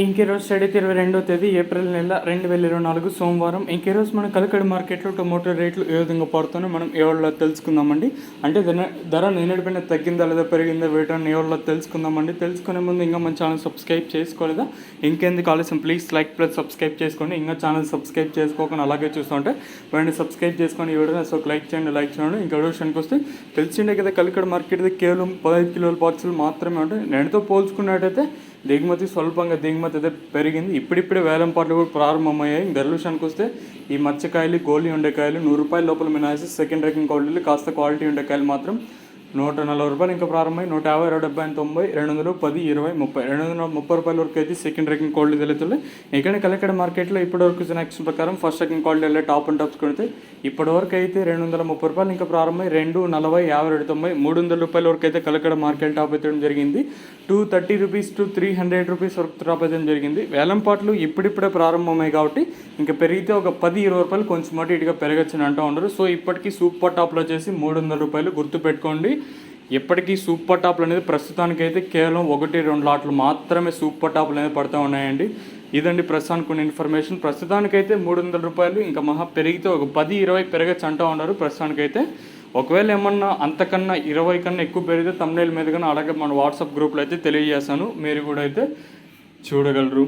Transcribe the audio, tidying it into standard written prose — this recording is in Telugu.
ఇంకే రోజు స్టడీ 22వ తేదీ ఏప్రిల్ నెల 2024 సోమవారం. ఇంకే రోజు మన కలకడ మార్కెట్లో టొమాటో రేట్లు ఏ విధంగా పడుతుందో మనం ఎవరిలో తెలుసుకుందామండి. అంటే ధర నిన్నటిపైన తగ్గిందా లేదా పెరిగిందా వేయటాన్ని ఎవరిలో తెలుసుకుందామండి. తెలుసుకునే ముందు ఇంకా మన ఛానల్ సబ్స్క్రైబ్ చేసుకోలేదా? ఇంకెందుకు ఆలస్యం, ప్లీజ్ లైక్ ప్లస్ సబ్స్క్రైబ్ చేసుకోండి. ఇంకా ఛానల్ సబ్స్క్రైబ్ చేసుకోకుండా అలాగే చూస్తుంటే వెంటనే సబ్స్క్రైబ్ చేసుకొని ఈ వీడియోని సో లైక్ చేయండి. ఇంకా విషయానికి వస్తే తెలిసిండే కదా, కలకడ మార్కెట్ కేవలం 15 కిలోల బాక్సులు మాత్రమే ఉంటాయి. నేనుతో పోల్చుకున్నట్టయితే స్వల్పంగా దిగుమతి అయితే పెరిగింది. ఇప్పుడిప్పుడే వేలం పాటలు కూడా ప్రారంభమయ్యాయి. ధరల విషయానికి వస్తే ఈ మచ్చకాయలు, గోళీ ఉండేకాయలు ₹100 లోపల మినాయిసి సెకండ్ రేకింగ్ క్వాలిటీలు, కాస్త క్వాలిటీ ఉండేకాయలు మాత్రం ₹140 ఇంకా ప్రారంభమై 150, 60, 90, 200, 10, 20, 30, ₹230 వరకు అయితే సెకండ్ రేకింగ్ క్వాలిటీ తెలుస్తుంది. ఇక్కడ కలకడ మార్కెట్లో ఇప్పటివరకు యాక్షన్ ప్రకారం ఫస్ట్ రేకింగ్ క్వాలిటీ వెళ్ళే టాప్ అండ్ టాప్స్ కొడితే ఇప్పటివరకు అయితే ₹230 ఇంకా ప్రారంభమై 2, 40, 50, 90, ₹300 వరకు అయితే కలకడ మార్కెట్ టాప్ అయితే జరిగింది. ₹230 to ₹300 వరకు టాప్ అయితే జరిగింది. వేలం పాటలు ఇప్పుడిప్పుడే ప్రారంభమయ్యాయి కాబట్టి ఇంకా పెరిగితే ఒక ₹10-20 కొంచెం అటు ఇటుగా పెరగచ్చని అంటూ ఉండరు. సో ఇప్పటికీ సూపర్ టాప్లో వచ్చేసి ₹300 గుర్తుపెట్టుకోండి. ఎప్పటికీ సూపర్ టాప్లు అనేది ప్రస్తుతానికైతే కేవలం 1-2 లాట్లు మాత్రమే సూపర్ టాప్లు అనేది పడుతూ ఉన్నాయండి. ఇదండి ప్రస్తుతానికి ఉన్న ఇన్ఫర్మేషన్. ప్రస్తుతానికైతే ₹300 ఇంకా మహా పెరిగితే ఒక 10-20 పెరగచ్చు అంటూ ఉన్నారు ప్రస్తుతానికైతే. ఒకవేళ ఏమన్నా అంతకన్నా 20 కన్నా ఎక్కువ పెరిగితే థంబ్నెయిల్ మీద కానీ అలాగే మన వాట్సాప్ గ్రూప్లో అయితే తెలియజేస్తాను, మీరు కూడా అయితే చూడగలరు.